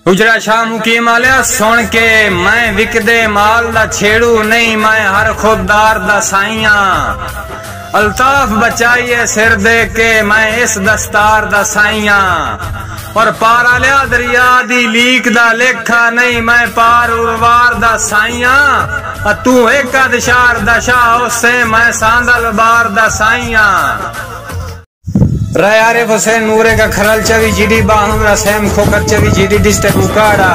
उजरा शाह मुकीम आलिया सुन के मैं विकदे माल दा छेड़ू नहीं, मैं हर खुददार दा साइया। अल्ताफ बचाइए सिर दे के मैं इस दस्तार दा साइया। और पार आलिया दरिया दी लीक दा लेखा नहीं, मैं पार उर्वार दा साइया। तू एक दिशार दशा उससे मैं सांदल बार दा साइया। राय आरिफ हुसैन नूरे का खरल चवी जीडी बाहम रसैम खोकर चवी जीडी डिस्ट्रिक्ट उकाड़ा।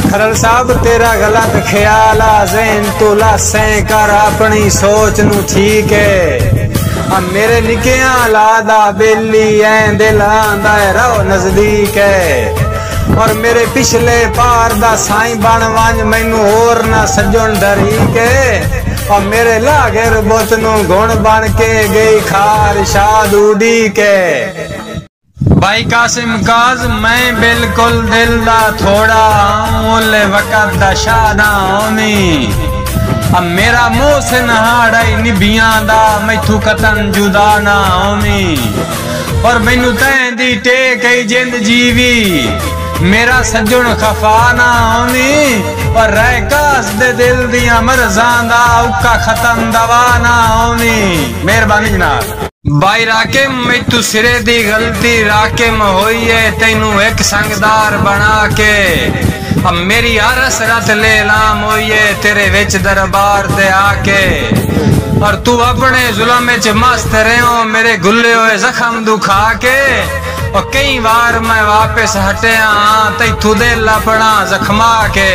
खरल साहब तेरा गलत ख्याल आ ज़हन तो लासे कर अपनी सोच नू ठीक है। अब मेरे निकिया लादा बेली ऐ दिल आंदा रहो नजदीक है। और मेरे पिछले पार दा साईं बन वंज मैनू होर ना सजन डरीक है। और मेरे लागे रबोत नू गुण बन के गई खार शाद उड़ी के। भाई कासिम काज मैं बिल्कुल दिल दा थोड़ा ओले वक़्त दा शादा होनी। अब मेरा मुंह से नहाड़ाई निभिया दा मैथू कतन जुदा ना होनी। और मैनू तैं दी टेक आई जिंद जीवी मेरा सज्जन खफा ना होनी। और रह कास दे दिल दिया मरज़ां दा उका खत्म दवा ना होनी। मेहरबानी जनाब। भाई राकिम मैतू सिरे दी गलती राकिम होई है, तेनू एक संगदार बना के। अब मेरी हर असरत ले लाम होई है तेरे विच दरबार दे आके। और तू अपने जुल्म विच मस्त रहो मेरे गुल्ले हुए जख्म दुखा के। और कई बार मैं वापस हटिया तैथू दिल अपना जख्मा के।